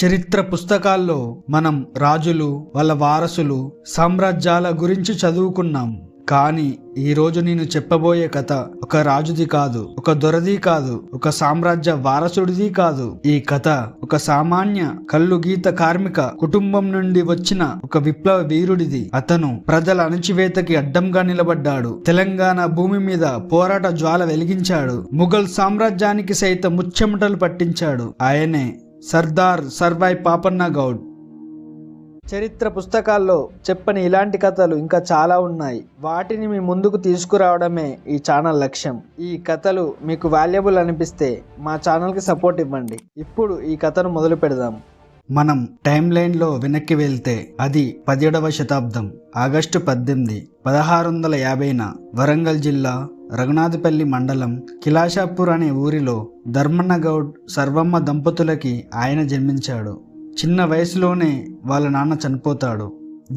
చరిత్ర పుస్తకాల్లో మనం రాజులు, వాళ్ళ వారసులు, సామ్రాజ్యాల గురించి చదువుకున్నాం. కానీ ఈరోజు నేను చెప్పబోయే కథ ఒక రాజుది కాదు, ఒక దొరది కాదు, ఒక సామ్రాజ్య వారసుడిది కాదు. ఈ కథ ఒక సామాన్య కల్లు గీత కార్మిక కుటుంబం నుండి వచ్చిన ఒక విప్లవ వీరుడిది. అతను ప్రజల అణచివేతకి అడ్డంగా నిలబడ్డాడు. తెలంగాణ భూమి మీద పోరాట జ్వాల వెలిగించాడు. ముఘల్ సామ్రాజ్యానికి సైతం ముచ్చెమటలు పట్టించాడు. ఆయనే సర్దార్ సర్వాయి పాపన్న గౌడ్. చరిత్ర పుస్తకాల్లో చెప్పని ఇలాంటి కథలు ఇంకా చాలా ఉన్నాయి. వాటిని మీ ముందుకు తీసుకురావడమే ఈ ఛానల్ లక్ష్యం. ఈ కథలు మీకు వాల్యుబుల్ అనిపిస్తే మా ఛానల్కి సపోర్ట్ ఇవ్వండి. ఇప్పుడు ఈ కథను మొదలు పెడదాం. మనం టైం లైన్లో వెనక్కి వెళ్తే అది 17వ శతాబ్దం ఆగస్టు 18, 1650న వరంగల్ జిల్లా రఘునాథపల్లి మండలం కిలాషాపూర్ అనే ఊరిలో ధర్మన్న గౌడ్ సర్వమ్మ దంపతులకి ఆయన జన్మించాడు. చిన్న వయసులోనే వాళ్ళ నాన్న చనిపోతాడు.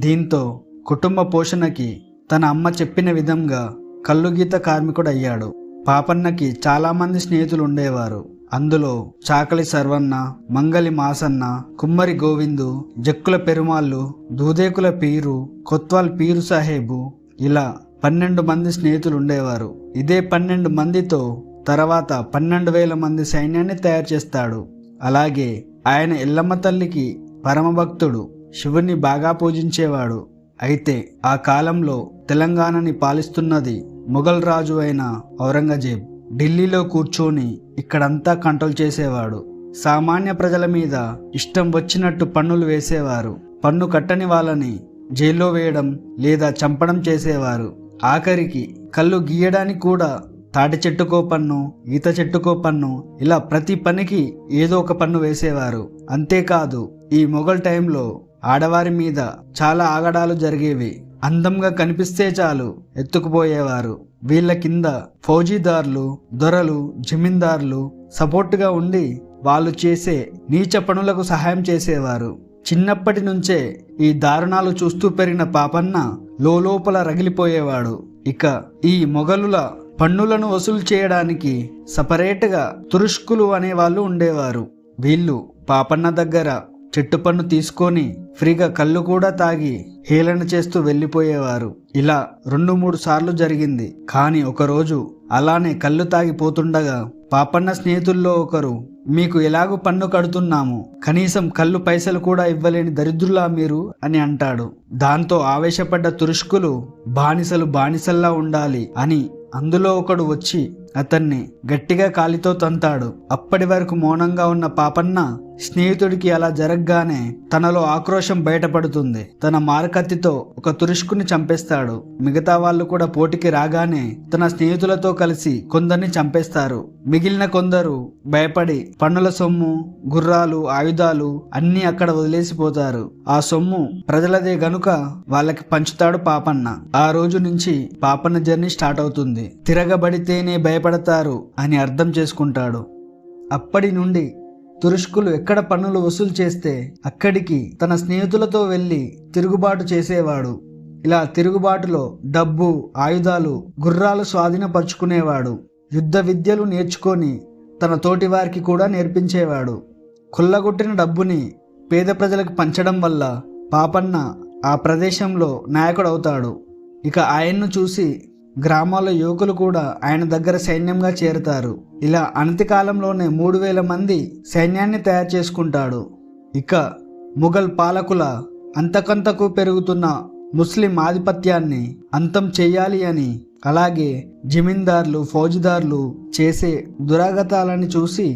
దీంతో కుటుంబ పోషణకి తన అమ్మ చెప్పిన విధంగా కల్లుగీత కార్మికుడు అయ్యాడు. పాపన్నకి చాలామంది స్నేహితులు ఉండేవారు. అందులో చాకలి సర్వన్న, మంగలి మాసన్న, కుమ్మరి గోవిందు, జక్కుల పెరుమాళ్ళు, దూదేకుల పీరు, కొత్వాల్ పీరు సాహేబు, ఇలా 12 మంది స్నేహితులు ఉండేవారు. ఇదే 12 మందితో తర్వాత 12,000 మంది సైన్యాన్ని తయారు చేస్తాడు. అలాగే ఆయన ఎల్లమ్మ తల్లికి పరమభక్తుడు, శివుని బాగా పూజించేవాడు. అయితే ఆ కాలంలో తెలంగాణని పాలిస్తున్నది మొఘల్ రాజు అయిన ఔరంగజేబ్. ఢిల్లీలో కూర్చొని ఇక్కడంతా కంట్రోల్ చేసేవాడు. సామాన్య ప్రజల మీద ఇష్టం వచ్చినట్టు పన్నులు వేసేవారు. పన్ను కట్టని వాళ్ళని జైల్లో వేయడం లేదా చంపడం చేసేవారు. ఆఖరికి కళ్ళు గీయడానికి కూడా తాటి చెట్టుకో పన్ను, ఈత చెట్టుకో పన్ను, ఇలా ప్రతి పనికి ఏదో ఒక పన్ను వేసేవారు. అంతేకాదు ఈ మొఘల్ టైంలో ఆడవారి మీద చాలా ఆగడాలు జరిగేవి. అందంగా కనిపిస్తే చాలు ఎత్తుకుపోయేవారు. వీళ్ళ కింద ఫౌజీదార్లు, దొరలు, జమీందార్లు సపోర్టుగా ఉండి వాళ్ళు చేసే నీచ పనులకు సహాయం చేసేవారు. చిన్నప్పటి నుంచే ఈ దారుణాలు చూస్తూ పెరిగిన పాపన్న లోపల రగిలిపోయేవాడు. ఇక ఈ మొఘలుల పన్నులను వసూలు చేయడానికి సపరేట్గా తురుష్కులు అనేవాళ్ళు ఉండేవారు. వీళ్ళు పాపన్న దగ్గర చెట్టు పన్ను తీసుకొని ఫ్రీగా కళ్ళు కూడా తాగి హేళన చేస్తూ వెళ్ళిపోయేవారు. ఇలా 2-3 సార్లు జరిగింది. కానీ ఒకరోజు అలానే కళ్ళు తాగిపోతుండగా పాపన్న స్నేహితుల్లో ఒకరు, మీకు ఎలాగూ పన్ను కడుతున్నాము, కనీసం కళ్ళు పైసలు కూడా ఇవ్వలేని దరిద్రులా మీరు అని అంటాడు. దాంతో ఆవేశపడ్డ తురుష్కులు బానిసలు బానిసల్లా ఉండాలి అని అందులో ఒకడు వచ్చి అతన్ని గట్టిగా కాలితో తంతాడు. అప్పటి వరకు మౌనంగా ఉన్న పాపన్న స్నేహితుడికి అలా జరగగానే తనలో ఆక్రోశం బయటపడుతుంది. తన మారకత్తితో ఒక తురుష్కుని చంపేస్తాడు. మిగతా వాళ్ళు కూడా పోటీకి రాగానే తన స్నేహితులతో కలిసి కొందరిని చంపేస్తారు. మిగిలిన కొందరు భయపడి పన్నుల సొమ్ము, గుర్రాలు, ఆయుధాలు అన్నీ అక్కడ వదిలేసిపోతారు. ఆ సొమ్ము ప్రజలదే గనుక వాళ్ళకి పంచుతాడు పాపన్న. ఆ రోజు నుంచి పాపన్న జర్నీ స్టార్ట్ అవుతుంది. తిరగబడితేనే భయపడతారు అని అర్థం చేసుకుంటాడు. అప్పటి నుండి తురుష్కులు ఎక్కడ పన్నులు వసూలు చేస్తే అక్కడికి తన స్నేహితులతో వెళ్ళి తిరుగుబాటు చేసేవాడు. ఇలా తిరుగుబాటులో డబ్బు, ఆయుధాలు, గుర్రాలు స్వాధీనపరుచుకునేవాడు. యుద్ధ విద్యలు నేర్చుకొని తన తోటి వారికి కూడా నేర్పించేవాడు. కొల్లగొట్టిన డబ్బుని పేద ప్రజలకు పంచడం వల్ల పాపన్న ఆ ప్రదేశంలో నాయకుడవుతాడు. ఇక ఆయన్ను చూసి గ్రామాల యువకులు కూడా ఆయన దగ్గర సైన్యంగా చేరుతారు. ఇలా అనతి కాలంలోనే 3,000 మంది సైన్యాన్ని తయారు చేసుకుంటాడు. ఇక ముఘల్ పాలకుల అంతకంతకు పెరుగుతున్న ముస్లిం ఆధిపత్యాన్ని అంతం చెయ్యాలి అని, అలాగే జమీందార్లు, ఫౌజీదార్లు చేసే దురాగతాలని చూసి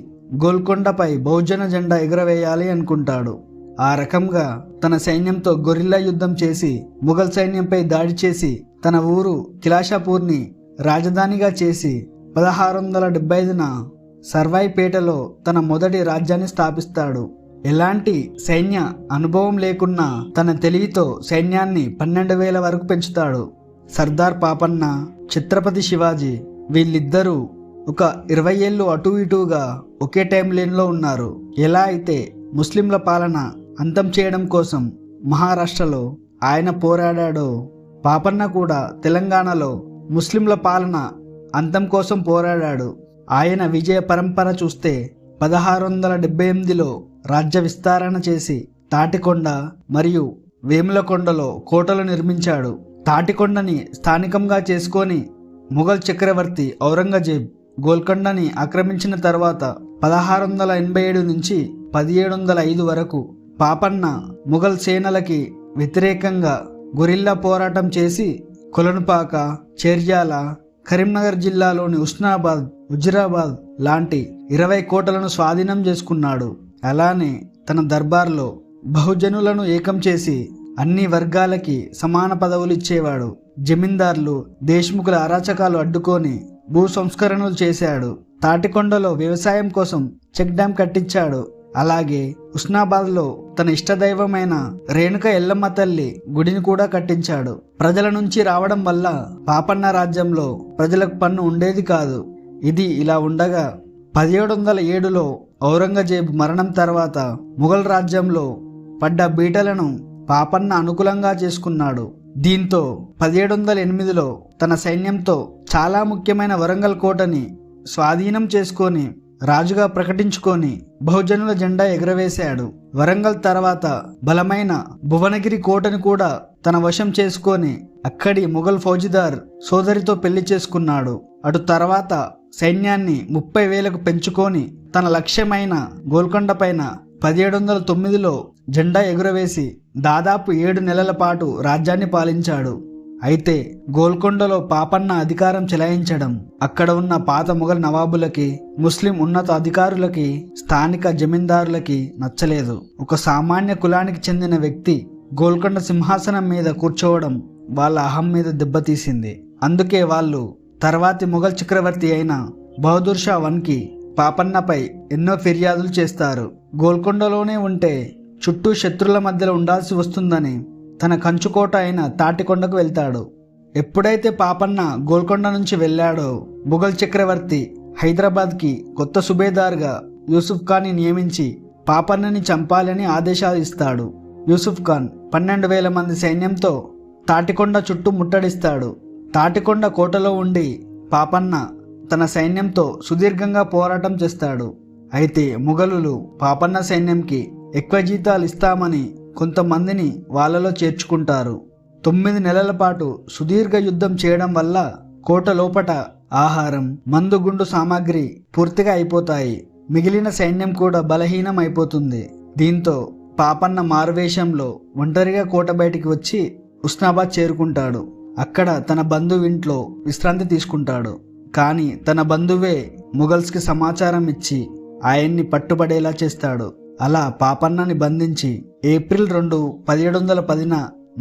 గోల్కొండపై బహుజన జెండా ఎగురవేయాలి అనుకుంటాడు. ఆ రకంగా తన సైన్యంతో గొరిల్లా యుద్ధం చేసి ముఘల్ సైన్యంపై దాడి చేసి తన ఊరు కిలాషాపూర్ని రాజధానిగా చేసి 1675న సర్వాయిపేటలో తన మొదటి రాజ్యాన్ని స్థాపిస్తాడు. ఎలాంటి సైన్య అనుభవం లేకున్నా తన తెలివితో సైన్యాన్ని 12,000 వరకు పెంచుతాడు. సర్దార్ పాపన్న, ఛత్రపతి శివాజీ వీళ్ళిద్దరూ ఒక 20 ఏళ్ళు అటు ఇటుగా ఒకే టైం లైన్లో ఉన్నారు. ఎలా అయితే ముస్లింల పాలన అంతం చేయడం కోసం మహారాష్ట్రలో ఆయన పోరాడాడో, పాపన్న కూడా తెలంగాణలో ముస్లింల పాలన అంతం కోసం పోరాడాడు. ఆయన విజయ పరంపర చూస్తే 1678లో రాజ్య విస్తరణ చేసి తాటికొండ మరియు వేములకొండలో కోటలు నిర్మించాడు. తాటికొండని స్థానికంగా చేసుకొని ముఘల్ చక్రవర్తి ఔరంగజేబ్ గోల్కొండని ఆక్రమించిన తర్వాత 1687 నుంచి 1705 వరకు పాపన్న ముఘల్ సేనలకి వ్యతిరేకంగా గొరిల్లా పోరాటం చేసి కొలనుపాక, చెర్యాల, కరీంనగర్ జిల్లాలోని ఉస్నాబాద్, హుజురాబాద్ లాంటి 20 కోటలను స్వాధీనం చేసుకున్నాడు. అలానే తన దర్బార్లో బహుజనులను ఏకం చేసి అన్ని వర్గాలకి సమాన పదవులు ఇచ్చేవాడు. జమీందార్లు, దేశ్ముఖుల అరాచకాలు అడ్డుకొని భూ సంస్కరణలు చేశాడు. తాటికొండలో వ్యవసాయం కోసం చెక్ డ్యాం కట్టించాడు. అలాగే ఉస్నాబాద్లో తన ఇష్టదైవమైన రేణుక ఎల్లమ్మ తల్లి గుడిని కూడా కట్టించాడు. ప్రజల నుంచి రావడం వల్ల పాపన్న రాజ్యంలో ప్రజలకు పన్ను ఉండేది కాదు. ఇది ఇలా ఉండగా 1707లో ఔరంగజేబు మరణం తర్వాత ముఘల్ రాజ్యంలో పడ్డ బీటలను పాపన్న అనుకూలంగా చేసుకున్నాడు. దీంతో 1708లో తన సైన్యంతో చాలా ముఖ్యమైన వరంగల్ కోటని స్వాధీనం చేసుకొని రాజుగా ప్రకటించుకొని బహుజనుల జెండా ఎగురవేశాడు. వరంగల్ తర్వాత బలమైన భువనగిరి కోటను కూడా తన వశం చేసుకొని అక్కడి ముఘల్ ఫౌజిదార్ సోదరితో పెళ్లి చేసుకున్నాడు. అటు తర్వాత సైన్యాన్ని 30,000కు పెంచుకొని తన లక్ష్యమైన గోల్కొండ పైన 1709లో జెండా ఎగురవేసి దాదాపు 7 నెలల పాటు రాజ్యాన్ని పాలించాడు. అయితే గోల్కొండలో పాపన్న అధికారం చెలాయించడం అక్కడ ఉన్న పాత మొఘల్ నవాబులకి, ముస్లిం ఉన్నత అధికారులకి, స్థానిక జమీందారులకి నచ్చలేదు. ఒక సామాన్య కులానికి చెందిన వ్యక్తి గోల్కొండ సింహాసనం మీద కూర్చోవడం వాళ్ళ అహం మీద దెబ్బతీసింది. అందుకే వాళ్ళు తర్వాతి మొఘల్ చక్రవర్తి అయిన బహదూర్ షా వన్కి పాపన్నపై ఎన్నో ఫిర్యాదులు చేస్తారు. గోల్కొండలోనే ఉంటే చుట్టూ శత్రుల మధ్యలో ఉండాల్సి వస్తుందని తన కంచుకోట అయిన తాటికొండకు వెళ్తాడు. ఎప్పుడైతే పాపన్న గోల్కొండ నుంచి వెళ్ళాడో ముఘల్ చక్రవర్తి హైదరాబాద్కి కొత్త సుబేదార్గా యూసుఫ్ ఖాన్ని నియమించి పాపన్నని చంపాలని ఆదేశాలు ఇస్తాడు. యూసుఫ్ ఖాన్ 12,000 మంది సైన్యంతో తాటికొండ చుట్టూ ముట్టడిస్తాడు. తాటికొండ కోటలో ఉండి పాపన్న తన సైన్యంతో సుదీర్ఘంగా పోరాటం చేస్తాడు. అయితే ముఘలులు పాపన్న సైన్యంకి ఎక్కువ జీతాలు ఇస్తామని కొంతమందిని వాళ్ళలో చేర్చుకుంటారు. 9 నెలల పాటు సుదీర్ఘ యుద్ధం చేయడం వల్ల కోట లోపట ఆహారం, మందుగుండు సామాగ్రి పూర్తిగా అయిపోతాయి. మిగిలిన సైన్యం కూడా బలహీనం అయిపోతుంది. దీంతో పాపన్న మారువేషంలో ఒంటరిగా కోట బయటికి వచ్చి ఉస్నాబాద్ చేరుకుంటాడు. అక్కడ తన బంధువు ఇంట్లో విశ్రాంతి తీసుకుంటాడు. కానీ తన బంధువే ముఘల్స్కి సమాచారం ఇచ్చి ఆయన్ని పట్టుబడేలా చేస్తాడు. అలా పాపన్నని బంధించి ఏప్రిల్ 2, 1710న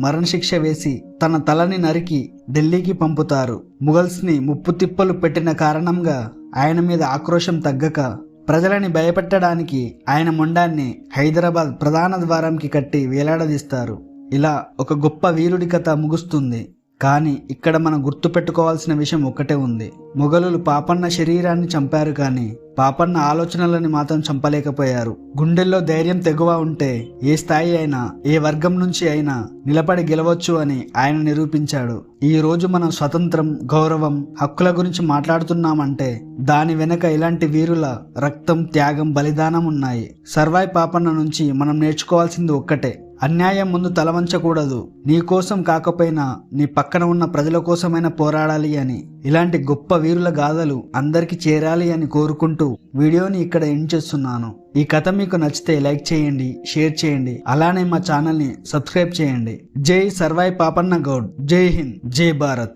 మరణశిక్ష వేసి తన తలని నరికి ఢిల్లీకి పంపుతారు. ముఘల్స్ని ముప్పు తిప్పలు పెట్టిన కారణంగా ఆయన మీద ఆక్రోశం తగ్గక ప్రజలని భయపెట్టడానికి ఆయన మొండాన్ని హైదరాబాద్ ప్రధాన ద్వారంకి కట్టి వేలాడదీస్తారు. ఇలా ఒక గొప్ప వీరుడి కథ ముగుస్తుంది. కానీ ఇక్కడ మనం గుర్తుపెట్టుకోవాల్సిన విషయం ఒక్కటే ఉంది. మొఘలులు పాపన్న శరీరాన్ని చంపారు, కానీ పాపన్న ఆలోచనలని మాత్రం చంపలేకపోయారు. గుండెల్లో ధైర్యం తెగువ ఉంటే ఏ స్థాయి అయినా, ఏ వర్గం నుంచి అయినా నిలబడి గెలవచ్చు అని ఆయన నిరూపించాడు. ఈ రోజు మనం స్వతంత్రం, గౌరవం, హక్కుల గురించి మాట్లాడుతున్నామంటే దాని వెనక ఇలాంటి వీరుల రక్తం, త్యాగం, బలిదానం ఉన్నాయి. సర్వాయి పాపన్న నుంచి మనం నేర్చుకోవాల్సింది ఒక్కటే: అన్యాయం ముందు తలవంచకూడదు. నీ కోసం కాకపోయినా నీ పక్కన ఉన్న ప్రజల కోసమైనా పోరాడాలి అని. ఇలాంటి గొప్ప వీరుల గాథలు అందరికీ చేరాలి అని కోరుకుంటూ వీడియోని ఇక్కడ ఎండ్ చేస్తున్నాను. ఈ కథ మీకు నచ్చితే లైక్ చేయండి, షేర్ చేయండి, అలానే మా ఛానల్ని సబ్స్క్రైబ్ చేయండి. జై సర్వాయి పాపన్న గౌడ్. జై హింద్, జై భారత్.